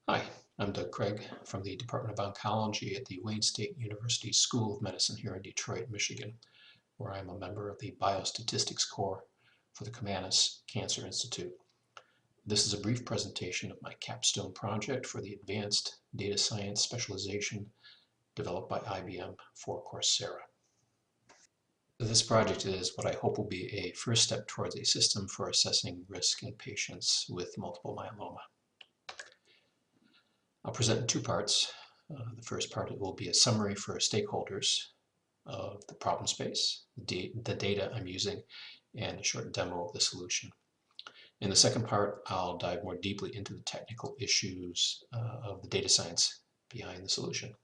Hi, I'm Doug Craig from the Department of Oncology at the Wayne State University School of Medicine here in Detroit, Michigan, where I'm a member of the Biostatistics Core for the Kamanus Cancer Institute. This is a brief presentation of my Capstone Project for the Advanced Data Science Specialization developed by IBM for Coursera. This project is what I hope will be a first step towards a system for assessing risk in patients with multiple myeloma. I'll present in two parts. The first part will be a summary for stakeholders of the problem space, the data I'm using, and a short demo of the solution. In the second part, I'll dive more deeply into the technical issues of the data science behind the solution.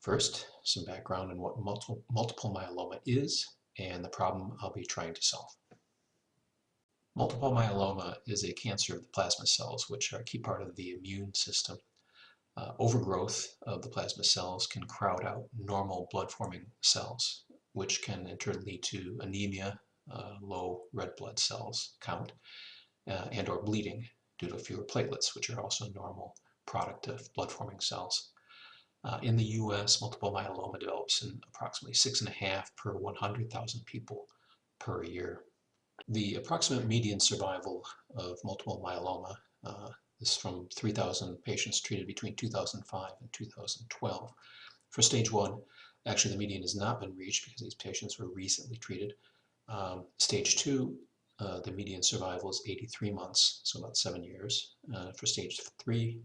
First, some background on what multiple myeloma is and the problem I'll be trying to solve. Multiple myeloma is a cancer of the plasma cells, which are a key part of the immune system. Overgrowth of the plasma cells can crowd out normal blood-forming cells, which can in turn lead to anemia, low red blood cells count, and or bleeding due to fewer platelets, which are also a normal product of blood-forming cells. In the US, multiple myeloma develops in approximately 6.5 per 100,000 people per year. The approximate median survival of multiple myeloma is from 3,000 patients treated between 2005 and 2012. For stage 1, actually the median has not been reached because these patients were recently treated. Stage 2, the median survival is 83 months, so about 7 years. For stage 3,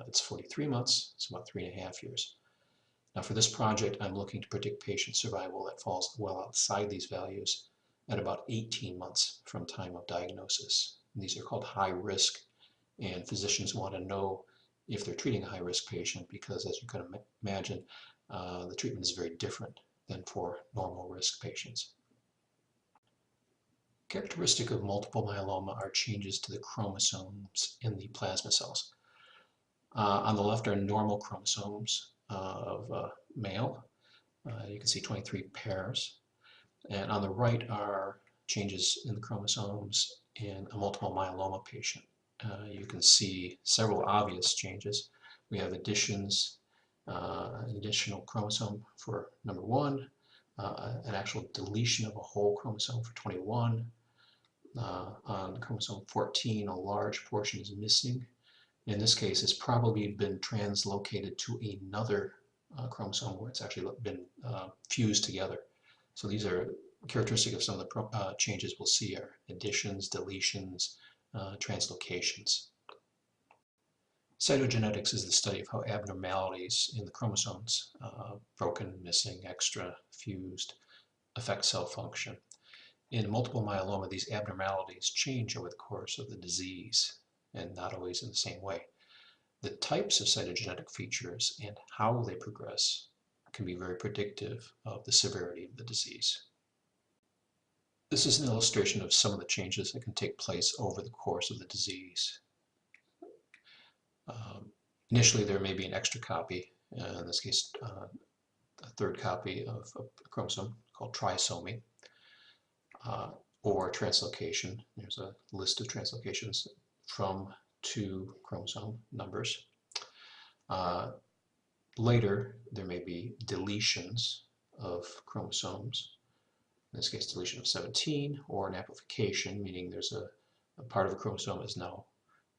it's 43 months, so about 3.5 years. Now for this project, I'm looking to predict patient survival that falls well outside these values at about 18 months from time of diagnosis. And these are called high risk, and physicians want to know if they're treating a high risk patient because, as you can imagine, the treatment is very different than for normal risk patients. Characteristic of multiple myeloma are changes to the chromosomes in the plasma cells. On the left are normal chromosomes of a male. You can see 23 pairs. And on the right are changes in the chromosomes in a multiple myeloma patient. You can see several obvious changes. We have additions, an additional chromosome for number 1, an actual deletion of a whole chromosome for 21. On chromosome 14, a large portion is missing. In this case, it's probably been translocated to another chromosome where it's actually been fused together. So these are characteristic of some of the changes we'll see are additions, deletions, translocations. Cytogenetics is the study of how abnormalities in the chromosomes, broken, missing, extra, fused, affect cell function. In multiple myeloma, these abnormalities change over the course of the disease and not always in the same way. The types of cytogenetic features and how they progress can be very predictive of the severity of the disease. This is an illustration of some of the changes that can take place over the course of the disease. Initially, there may be an extra copy, in this case, a third copy of a chromosome called trisomy, or translocation. There's a list of translocations from 2 chromosome numbers. Later, there may be deletions of chromosomes, in this case deletion of 17, or an amplification, meaning there's a part of a chromosome is now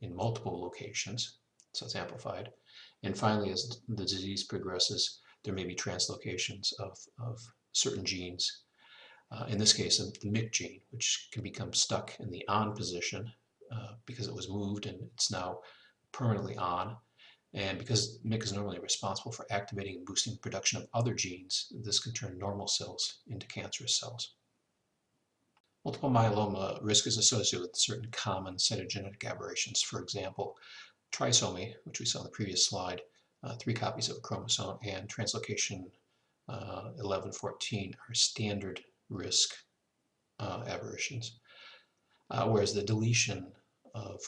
in multiple locations, so it's amplified. And finally, as the disease progresses, there may be translocations of certain genes. In this case, the MYC gene, which can become stuck in the on position because it was moved and it's now permanently on. And because MYC is normally responsible for activating and boosting the production of other genes, this can turn normal cells into cancerous cells. Multiple myeloma risk is associated with certain common cytogenetic aberrations. For example, trisomy, which we saw in the previous slide, 3 copies of a chromosome, and translocation 1114 are standard risk aberrations, whereas the deletion of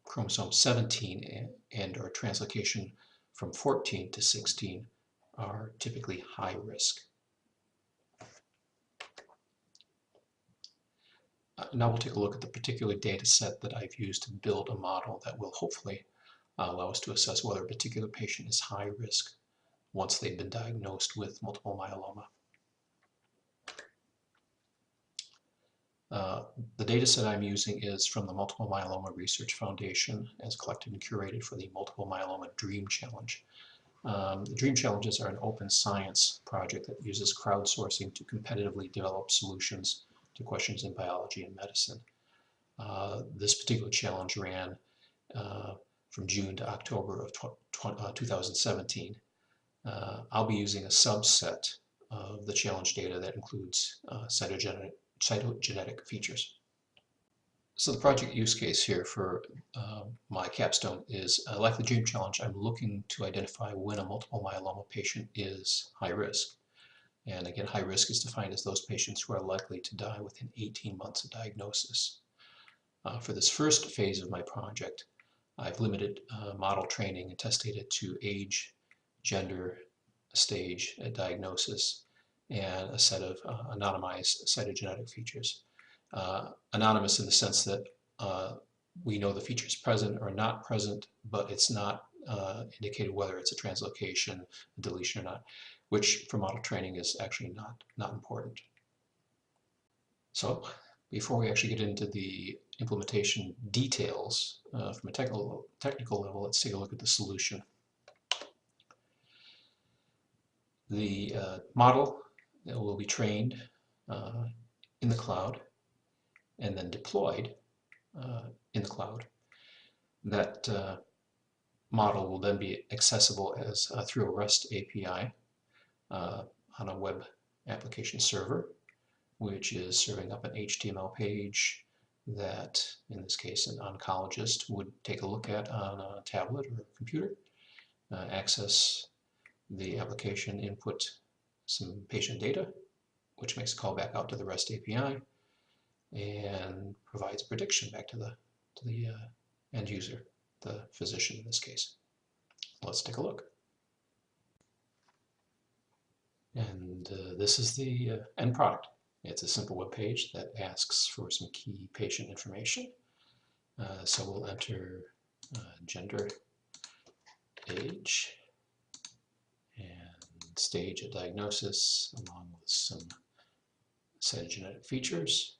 chromosome 17 and or translocation from 14 to 16 are typically high risk. Now we'll take a look at the particular data set that I've used to build a model that will hopefully allow us to assess whether a particular patient is high risk once they've been diagnosed with multiple myeloma. The data set I'm using is from the Multiple Myeloma Research Foundation, as collected and curated for the Multiple Myeloma Dream Challenge. The Dream Challenges are an open science project that uses crowdsourcing to competitively develop solutions to questions in biology and medicine. This particular challenge ran from June to October of 2017. I'll be using a subset of the challenge data that includes cytogenetic features. So the project use case here for my capstone is, like the Dream Challenge, I'm looking to identify when a multiple myeloma patient is high risk. And again, high risk is defined as those patients who are likely to die within 18 months of diagnosis. For this first phase of my project, I've limited model training and test data to age, gender, stage at diagnosis, and a set of anonymized cytogenetic features. Anonymous in the sense that we know the feature is present or not present, but it's not indicated whether it's a translocation, a deletion or not, which for model training is actually not important. So before we actually get into the implementation details from a technical level, let's take a look at the solution. The model will be trained in the cloud and then deployed in the cloud. That model will then be accessible as through a REST API on a web application server, which is serving up an HTML page that, in this case, an oncologist would take a look at on a tablet or a computer, access the application, input some patient data, which makes a call back out to the REST API and provides prediction back to the end user, the physician in this case. Let's take a look. And this is the end product. It's a simple web page that asks for some key patient information. So we'll enter gender, age, and stage at diagnosis, along with some cytogenetic features.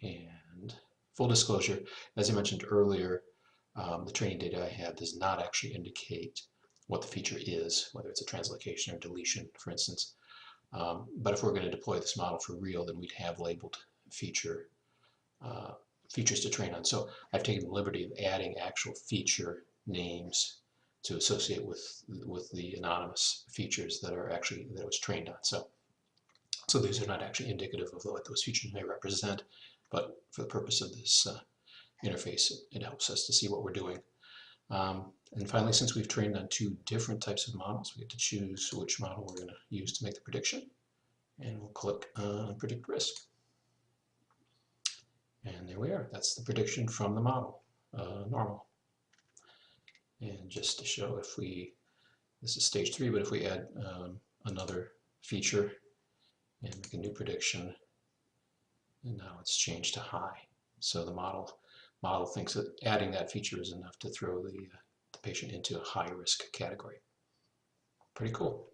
And full disclosure, as I mentioned earlier, the training data I have does not actually indicate what the feature is, whether it's a translocation or deletion, for instance. But if we're going to deploy this model for real, then we'd have labeled features to train on. So I've taken the liberty of adding actual feature names to associate with the anonymous features that it was trained on. So these are not actually indicative of what those features may represent, but for the purpose of this interface, it helps us to see what we're doing. And finally, since we've trained on two different types of models, we get to choose which model we're going to use to make the prediction. And we'll click on Predict Risk. And there we are. That's the prediction from the model, normal. And just to show, this is stage 3, but if we add another feature and make a new prediction, and now it's changed to high. So the model thinks that adding that feature is enough to throw the patient into a high risk category. Pretty cool.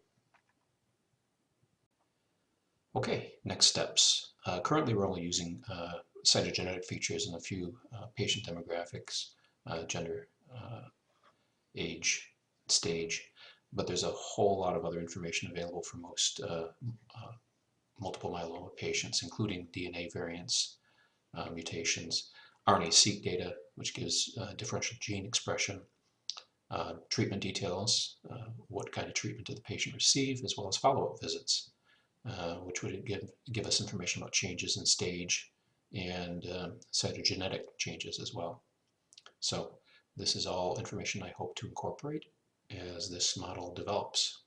Okay, next steps. Currently we're only using cytogenetic features and a few patient demographics, gender, age, stage, but there's a whole lot of other information available for most multiple myeloma patients, including DNA variants, mutations, RNA-seq data, which gives differential gene expression, treatment details, what kind of treatment did the patient receive, as well as follow-up visits, which would give us information about changes in stage and cytogenetic changes as well. So this is all information I hope to incorporate as this model develops.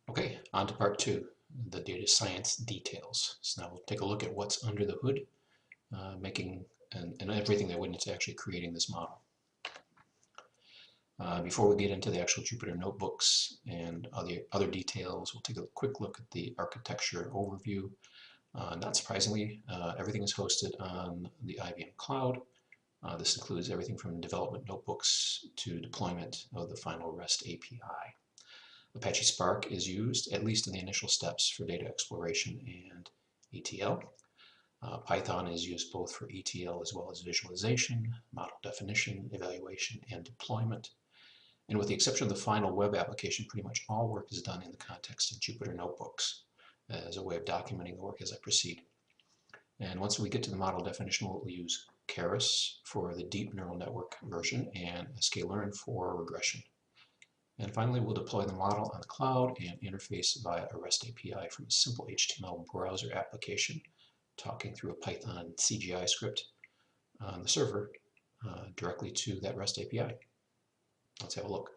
Okay, on to part 2, the data science details. So now we'll take a look at what's under the hood, making and everything that went into actually creating this model. Before we get into the actual Jupyter notebooks and other details, we'll take a quick look at the architecture overview. Not surprisingly, everything is hosted on the IBM cloud. This includes everything from development notebooks to deployment of the final REST API. Apache Spark is used, at least in the initial steps, for data exploration and ETL. Python is used both for ETL as well as visualization, model definition, evaluation, and deployment. And with the exception of the final web application, pretty much all work is done in the context of Jupyter Notebooks as a way of documenting the work as I proceed. And once we get to the model definition, we'll use Keras for the deep neural network version and sklearn for regression. And finally, we'll deploy the model on the cloud and interface via a REST API from a simple HTML browser application, talking through a Python CGI script on the server directly to that REST API. Let's have a look.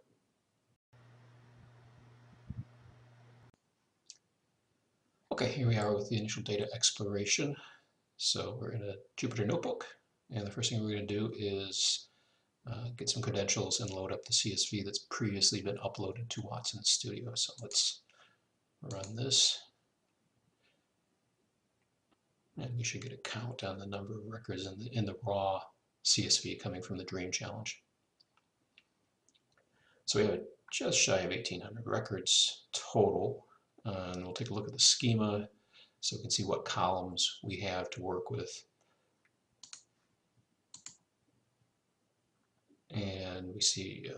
Okay, here we are with the initial data exploration. So we're in a Jupyter Notebook, and the first thing we're going to do is get some credentials and load up the CSV that's previously been uploaded to Watson Studio. So let's run this. And we should get a count on the number of records in the raw CSV coming from the Dream Challenge. So we have just shy of 1,800 records total. And we'll take a look at the schema so we can see what columns we have to work with. And we see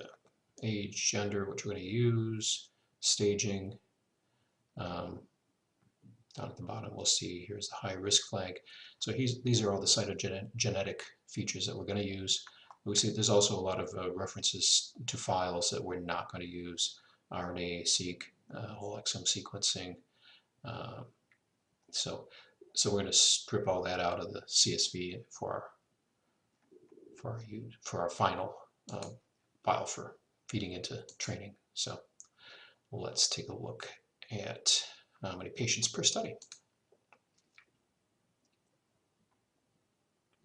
age, gender, which we're going to use, staging. Down at the bottom, we'll see here's the high risk flag. So these are all the cytogenetic features that we're going to use. We see there's also a lot of references to files that we're not going to use, RNA, seq, whole exome sequencing. So we're going to strip all that out of the CSV for our final file for feeding into training. So let's take a look at how many patients per study.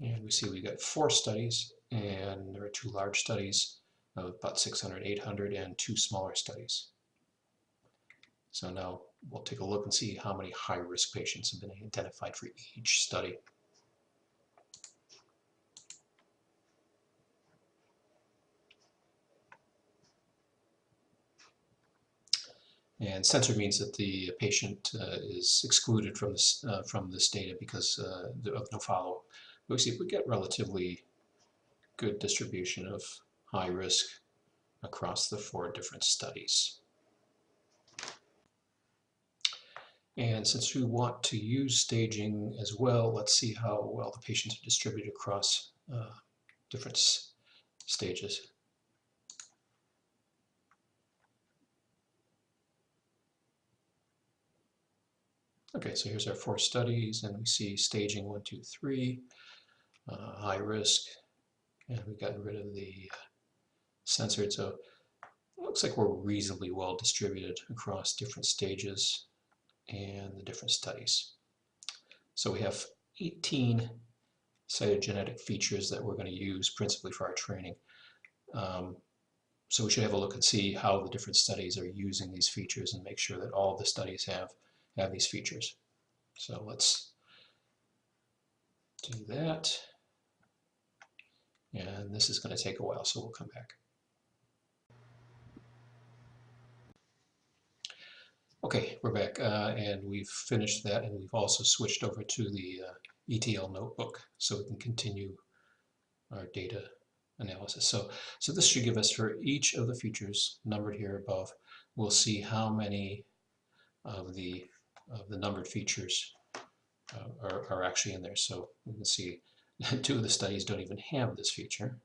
And we see we've got 4 studies, and there are 2 large studies of about 600, 800, and 2 smaller studies. So now we'll take a look and see how many high-risk patients have been identified for each study. And censored means that the patient is excluded from this data because of no follow-up. We see we get relatively good distribution of high risk across the 4 different studies. And since we want to use staging as well, let's see how well the patients are distributed across different stages. Okay, so here's our 4 studies, and we see staging 1, 2, 3, high risk, and we've gotten rid of the censored. So it looks like we're reasonably well distributed across different stages and the different studies. So we have 18 cytogenetic features that we're going to use principally for our training. So we should have a look and see how the different studies are using these features and make sure that all the studies have these features. So let's do that. And this is going to take a while, so we'll come back. Okay, we're back, and we've finished that, and we've also switched over to the ETL notebook so we can continue our data analysis. So this should give us, for each of the features numbered here above, we'll see how many of the numbered features are actually in there. So we can see 2 of the studies don't even have this feature.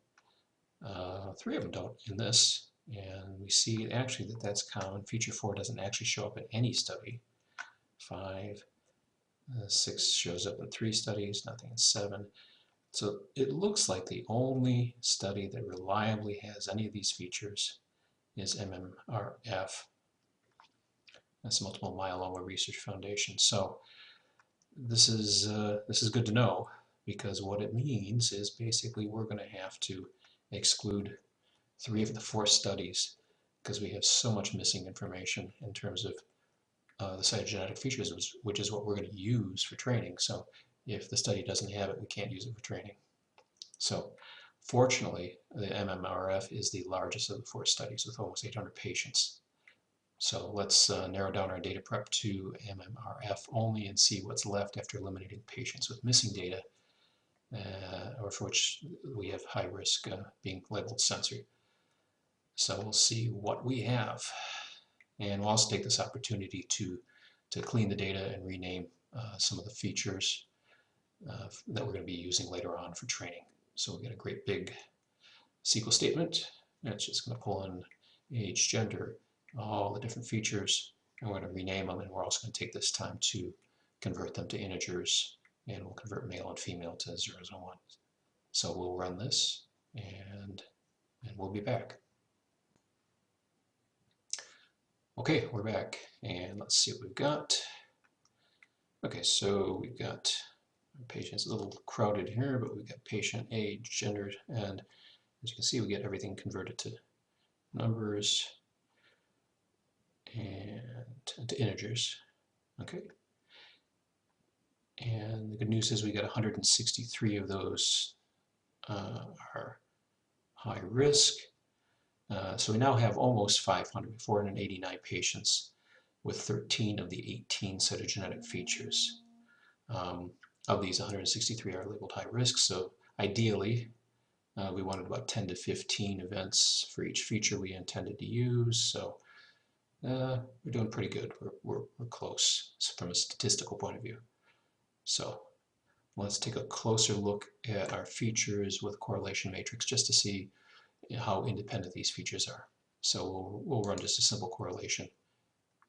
3 of them don't in this. And we see actually that that's common. Feature 4 doesn't actually show up in any study. 5, 6 shows up in 3 studies, nothing in 7. So it looks like the only study that reliably has any of these features is MMRF. That's Multiple Myeloma Research Foundation. So this is good to know, because what it means is basically we're going to have to exclude 3 of the 4 studies because we have so much missing information in terms of the cytogenetic features, which is what we're going to use for training. So if the study doesn't have it, we can't use it for training. So fortunately, the MMRF is the largest of the 4 studies with almost 800 patients. So let's narrow down our data prep to MMRF only and see what's left after eliminating patients with missing data or for which we have high risk being labeled censored. So we'll see what we have. And we'll also take this opportunity to clean the data and rename some of the features that we're going to be using later on for training. So we'll get a great big SQL statement, and it's just going to pull in age, gender, all the different features, and we're going to rename them, and we're also going to take this time to convert them to integers, and we'll convert male and female to 0s and 1s. So we'll run this, and we'll be back. Okay, we're back, and let's see what we've got. Okay, so we've got patients a little crowded here, but we've got patient, age, gender, and as you can see, we get everything converted to numbers and to integers. Okay, and the good news is we got 163 of those are high risk. So we now have almost 500, 489 patients with 13 of the 18 cytogenetic features. Of these, 163 are labeled high risk, so ideally we wanted about 10 to 15 events for each feature we intended to use, so we're doing pretty good. We're close from a statistical point of view. So let's take a closer look at our features with correlation matrix just to see how independent these features are. So we'll run just a simple correlation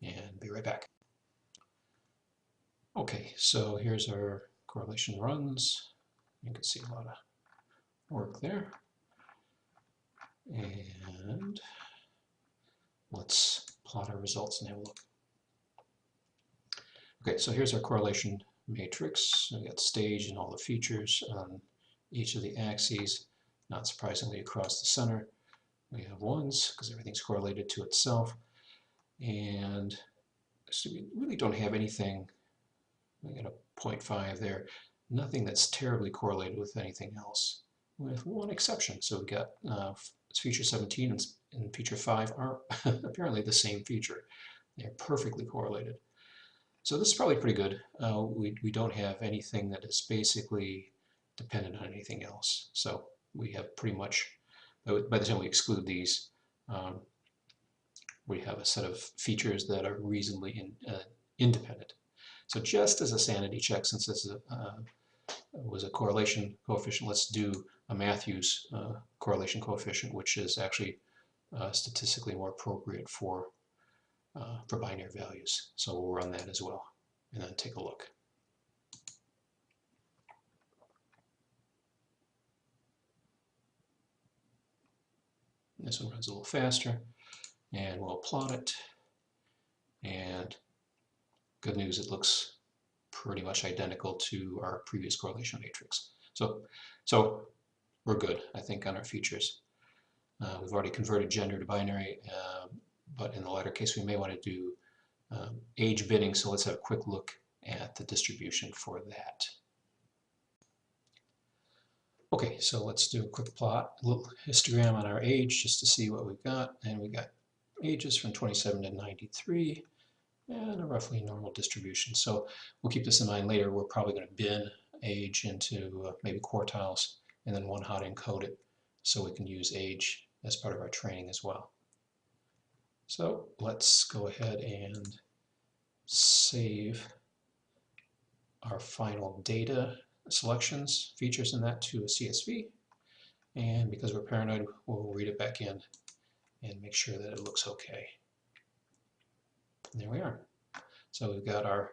and be right back. Okay, so here's our correlation runs. You can see a lot of work there. And let's plot our results and have a look. Okay, so here's our correlation matrix. We got stage and all the features on each of the axes. Not surprisingly, across the center, we have 1s because everything's correlated to itself. And so we really don't have anything. We got a 0.5 there. Nothing that's terribly correlated with anything else, with one exception. So we got feature 17 and feature 5 are apparently the same feature. They're perfectly correlated. So this is probably pretty good. We don't have anything that is basically dependent on anything else. So we have pretty much, by the time we exclude these, we have a set of features that are reasonably independent. So just as a sanity check, since this is was a correlation coefficient, let's do a Matthews correlation coefficient, which is actually statistically more appropriate for binary values. So we'll run that as well and then take a look. This one runs a little faster, and we'll plot it. And good news, it looks pretty much identical to our previous correlation matrix. So we're good, I think, on our features. We've already converted gender to binary, but in the latter case, we may want to do age binning, so let's have a quick look at the distribution for that. Okay, so let's do a quick plot, a little histogram on our age just to see what we've got. And we got ages from 27 to 93 and a roughly normal distribution. So we'll keep this in mind later. We're probably going to bin age into maybe quartiles and then one-hot encode it so we can use age as part of our training as well. So let's go ahead and save our final data selections, features in that to a CSV. And because we're paranoid, we'll read it back in and make sure that it looks okay. And there we are. So we've got our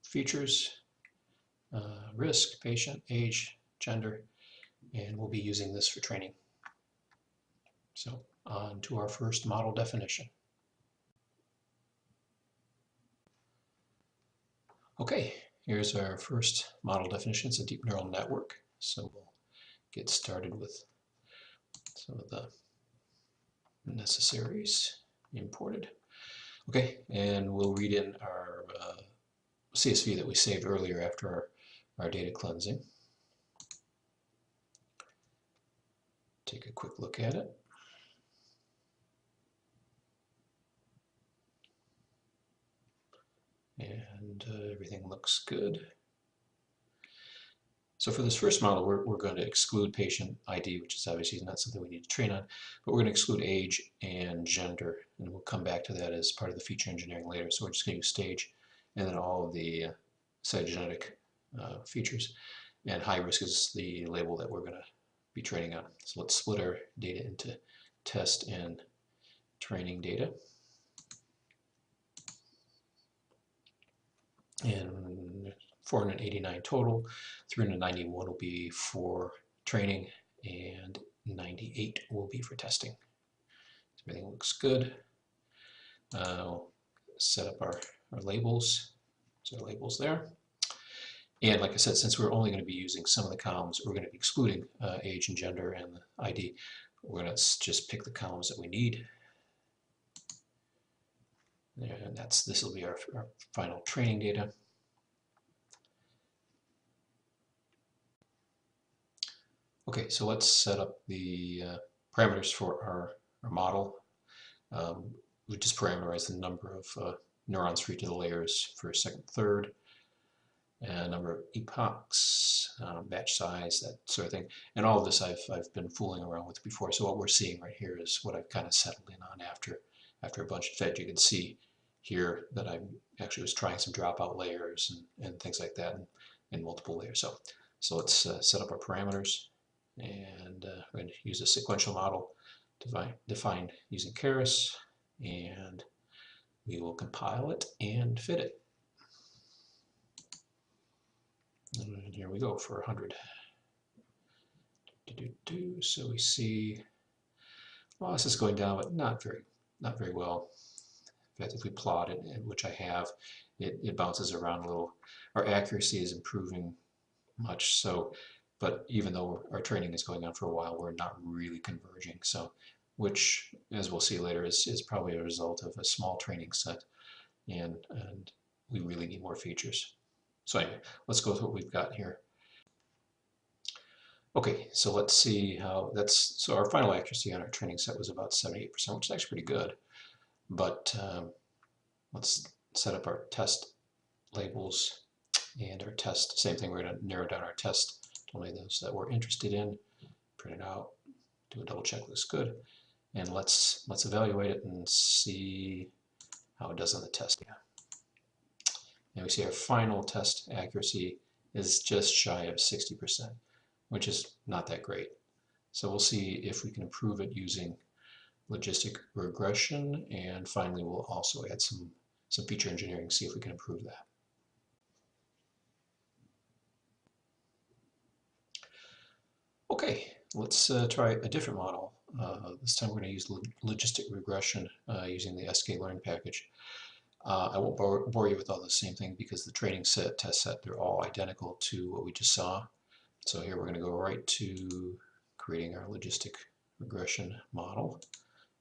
features, risk, patient, age, gender, and we'll be using this for training. So on to our first model definition. Okay, here's our first model definition. It's a deep neural network. So we'll get started with some of the necessaries imported. Okay, and we'll read in our CSV that we saved earlier after our data cleansing. Take a quick look at it. And everything looks good. So for this first model, we're going to exclude patient ID, which is obviously not something we need to train on, but we're going to exclude age and gender, and we'll come back to that as part of the feature engineering later. So we're just going to use stage and then all of the cytogenetic features, and high risk is the label that we're going to be training on. So let's split our data into test and training data. And 489 total, 391 will be for training, and 98 will be for testing. Everything looks good. We'll set up our labels. So our labels there. And like I said, since we're only going to be using some of the columns, we're going to be excluding age and gender and the ID. We're going to just pick the columns that we need. And this will be our final training data. Okay, so let's set up the parameters for our model. We just parameterize the number of neurons for each of the layers for second, third, and number of epochs, batch size, that sort of thing. And all of this I've been fooling around with before. So what we're seeing right here is what I've kind of settled in on after a bunch of fed. You can see here that I actually was trying some dropout layers and things like that in multiple layers. So let's set up our parameters. And we're going to use a sequential model defined using Keras, and we will compile it and fit it. And here we go for 100. So we see, well, this is going down, but not very well. In fact, if we plot it, which I have, it bounces around a little. Our accuracy is improving much, so. But even though our training is going on for a while, we're not really converging. So, which, as we'll see later, is probably a result of a small training set, and we really need more features. So anyway, let's go with what we've got here. Okay, so let's see how so our final accuracy on our training set was about 78%, which is actually pretty good. But let's set up our test labels and our test. Same thing, we're going to narrow down our test to only those that we're interested in. Print it out, do a double check, looks good, and let's evaluate it and see how it does on the test. And we see our final test accuracy is just shy of 60%, which is not that great. So we'll see if we can improve it using logistic regression, and finally we'll also add some feature engineering, see if we can improve that. Okay, let's try a different model. This time we're going to use logistic regression using the sklearn package. I won't bore you with all the same thing because the training set, test set, they're all identical to what we just saw. So here we're going to go right to creating our logistic regression model,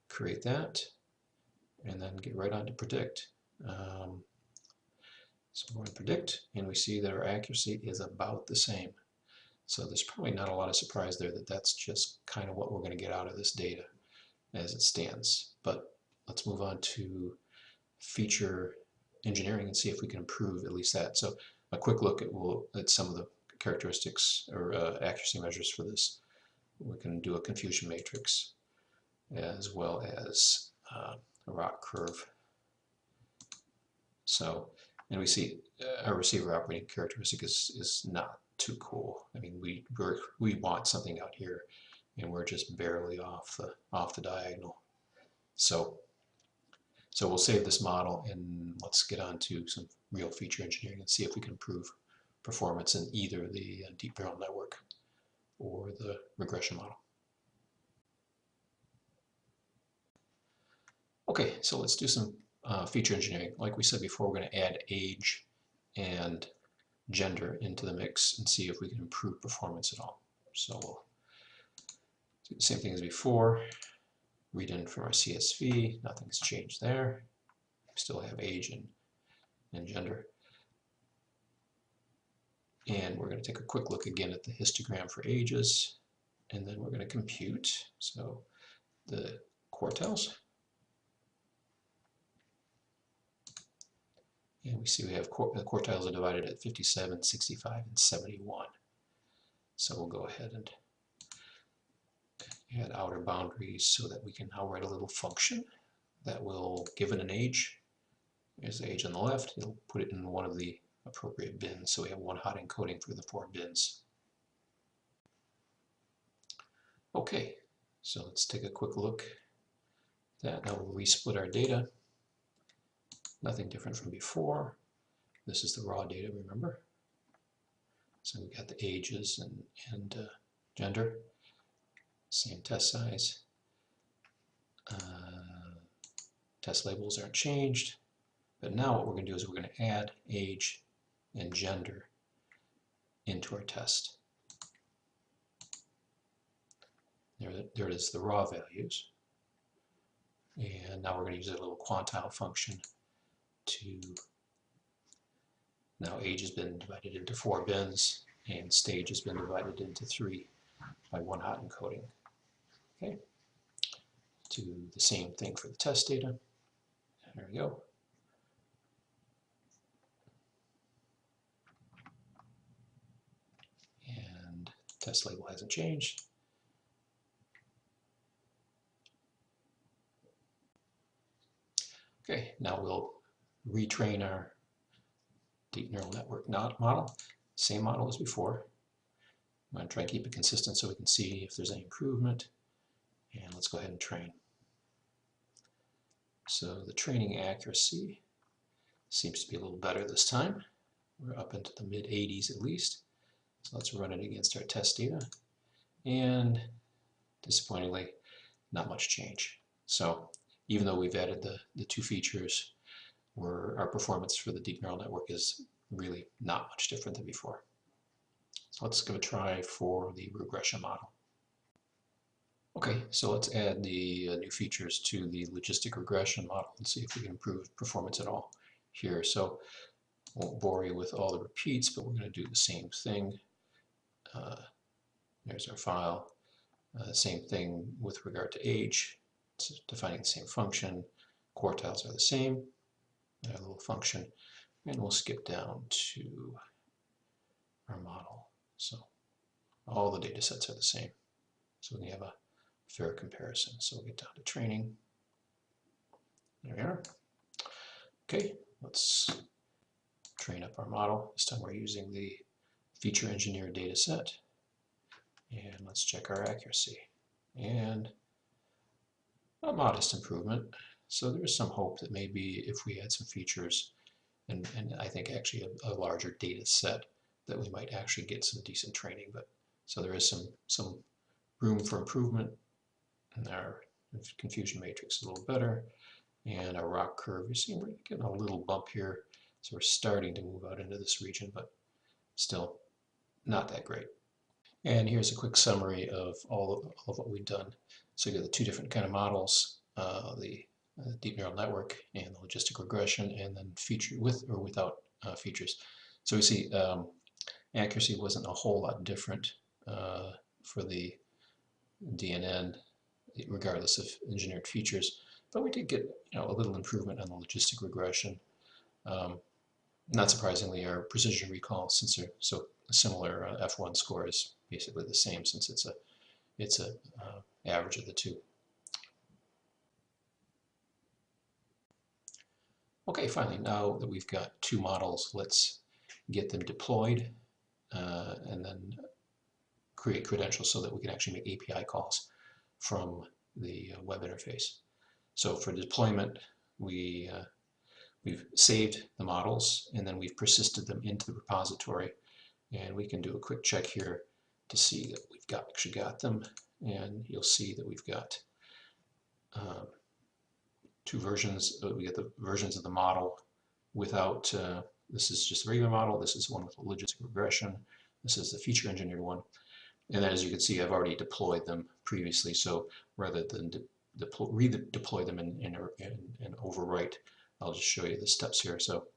create that, and then get right on to predict. So we're going to predict, and we see that our accuracy is about the same. So there's probably not a lot of surprise there that that's just kind of what we're going to get out of this data as it stands. But let's move on to feature engineering and see if we can improve at least that. So a quick look at some of the characteristics or accuracy measures for this. We can do a confusion matrix as well as a ROC curve. So, and we see our receiver operating characteristic is not too cool. I mean, we want something out here, and we're just barely off the diagonal. So we'll save this model and let's get on to some real feature engineering and see if we can improve performance in either the deep neural network or the regression model. Okay, so let's do some feature engineering. Like we said before, we're going to add age and gender into the mix and see if we can improve performance at all. So we'll do the same thing as before, read in from our CSV, nothing's changed there. still have age and gender. And we're going to take a quick look again at the histogram for ages, and then we're going to compute. So the quartiles. And we see we have the quartiles are divided at 57, 65, and 71. So we'll go ahead and add outer boundaries so that we can now write a little function that will give it an age. Here's the age on the left. It'll put it in one of the appropriate bins. So we have one hot encoding for the 4 bins. Okay, so let's take a quick look at that. Now we'll resplit our data. Nothing different from before. This is the raw data, remember? So we got the ages and gender. Same test size. Test labels aren't changed. But now what we're going to do is we're going to add age and gender into our test. There it is, the raw values. And now we're going to use a little quantile function to, now age has been divided into 4 bins and stage has been divided into 3 by 1 hot encoding. Okay, do the same thing for the test data. There we go. And test label hasn't changed. Okay, now we'll retrain our deep neural network model. Same model as before. I'm going to try and keep it consistent so we can see if there's any improvement. And let's go ahead and train. So the training accuracy seems to be a little better this time. We're up into the mid-80s at least. So let's run it against our test data. And disappointingly, not much change. So even though we've added the 2 features, our performance for the deep neural network is really not much different than before. So let's give a try for the regression model. Okay, so let's add the new features to the logistic regression model and see if we can improve performance at all here. So I won't bore you with all the repeats, but we're going to do the same thing. There's our file. Same thing with regard to age. It's defining the same function. Quartiles are the same. Our little function. And we'll skip down to our model. So all the data sets are the same. So we have a fair comparison. So we'll get down to training. There we are. Okay, let's train up our model. This time we're using the feature engineered data set. And let's check our accuracy. And a modest improvement. So there is some hope that maybe if we had some features and I think actually a larger data set that we might actually get some decent training. But so there is some room for improvement. And our confusion matrix is a little better. And our rock curve, you see we're getting a little bump here. So we're starting to move out into this region, but still not that great. And here's a quick summary of all of what we've done. So you got the 2 different kind of models, the deep neural network and the logistic regression, and then feature with or without features. So we see accuracy wasn't a whole lot different for the DNN, regardless of engineered features, but we did get a little improvement on the logistic regression. Not surprisingly, our precision recall, since they're so similar, F1 score is basically the same since it's a average of the 2. Okay, finally, now that we've got 2 models, let's get them deployed and then create credentials so that we can actually make API calls from the web interface. So for deployment, we've saved the models and then we've persisted them into the repository, and we can do a quick check here to see that we've actually got them, and you'll see that we've got 2 versions. We get the versions of the model without, this is just a regular model, this is one with logistic regression, this is the feature engineered one, and then as you can see I've already deployed them previously, so rather than redeploy them and overwrite I'll just show you the steps here. So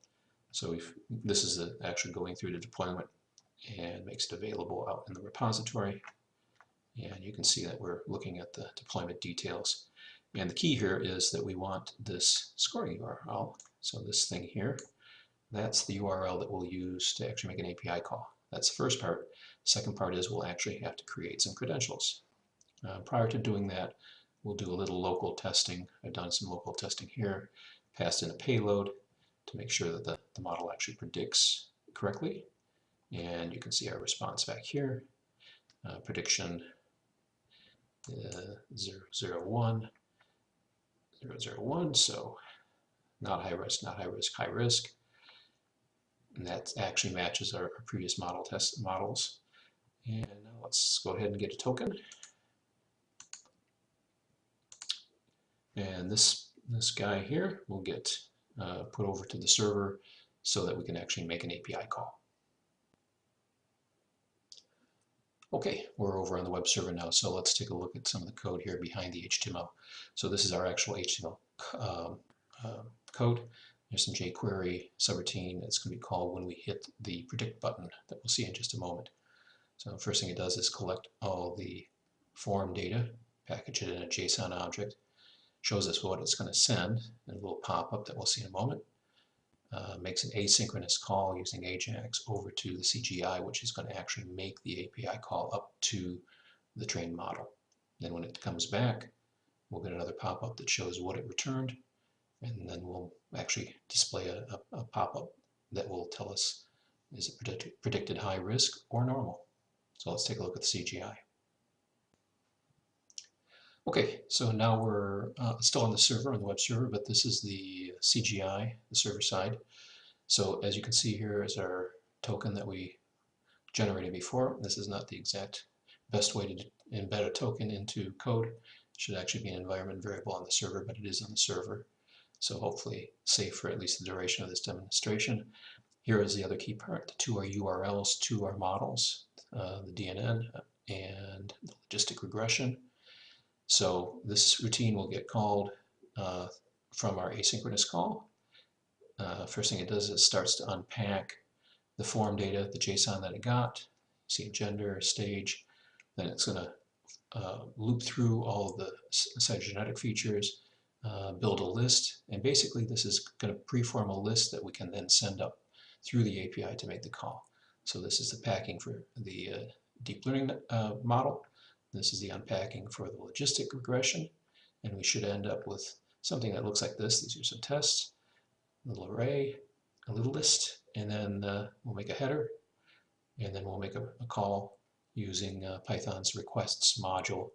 this is actually going through the deployment and makes it available out in the repository. And you can see that we're looking at the deployment details. And the key here is that we want this scoring URL. So this thing here, that's the URL that we'll use to actually make an API call. That's the first part. Second part is we'll actually have to create some credentials. Prior to doing that, we'll do a little local testing. I've done some local testing here, passed in a payload to make sure that the model actually predicts correctly. And you can see our response back here. Prediction 001, 001, so not high risk, not high risk, high risk. And that actually matches our previous models. And now let's go ahead and get a token. And this guy here will get put over to the server so that we can actually make an API call. Okay, we're over on the web server now, so let's take a look at some of the code here behind the HTML. So this is our actual HTML code. There's some jQuery subroutine that's going to be called when we hit the predict button that we'll see in just a moment. So the first thing it does is collect all the form data, package it in a JSON object, shows us what it's going to send, and a little pop-up that we'll see in a moment. Makes an asynchronous call using AJAX over to the CGI, which is going to actually make the API call up to the trained model. Then when it comes back, we'll get another pop-up that shows what it returned, and then we'll actually display a pop-up that will tell us is it predicted high risk or normal. So let's take a look at the CGI. Okay, so now we're still on the server, on the web server, but this is the CGI, the server side. So as you can see here is our token that we generated before. This is not the exact best way to embed a token into code. It should actually be an environment variable on the server, but it is on the server. So hopefully safe for at least the duration of this demonstration. Here is the other key part. The two are URLs to our models, the DNN and the logistic regression. So this routine will get called from our asynchronous call. First thing it does is it starts to unpack the form data, the JSON that it got. You see gender, stage. Then it's going to loop through all of the cytogenetic features, build a list, and basically this is going to preform a list that we can then send up through the API to make the call. So this is the packing for the deep learning model. This is the unpacking for the logistic regression, and we should end up with something that looks like this. These are some tests, a little array, a little list, and then we'll make a header, and then we'll make a call using Python's requests module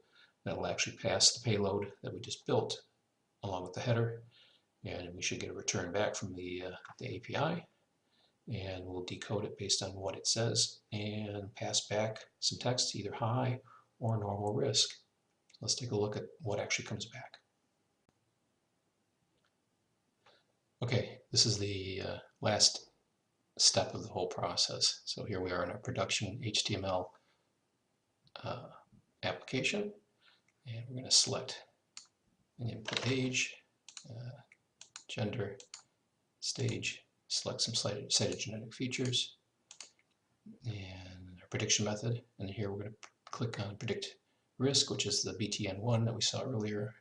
that will actually pass the payload that we just built along with the header, and we should get a return back from the API, and we'll decode it based on what it says and pass back some text, either high or normal risk. Let's take a look at what actually comes back. Okay, this is the last step of the whole process. So here we are in our production HTML application, and we're going to select an input age, gender, stage, select some cytogenetic features, and our prediction method. And here we're going to click on predict risk, which is the BTN1 that we saw earlier.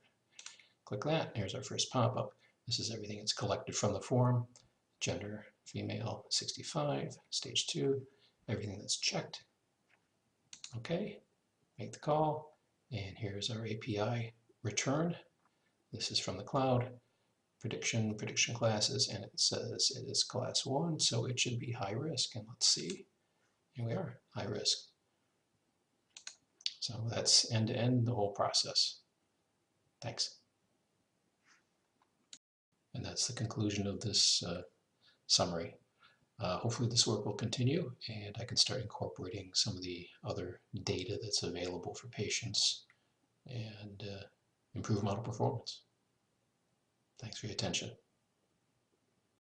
Click that. Here's our first pop-up. This is everything that's collected from the form. Gender, female, 65, stage 2, everything that's checked. Okay, make the call, and here's our API return. This is from the cloud. Prediction classes, and it says it is class 1, so it should be high risk. And let's see, here we are, high risk. So that's end-to-end the whole process. Thanks. And that's the conclusion of this summary. Hopefully this work will continue, and I can start incorporating some of the other data that's available for patients and improve model performance. Thanks for your attention.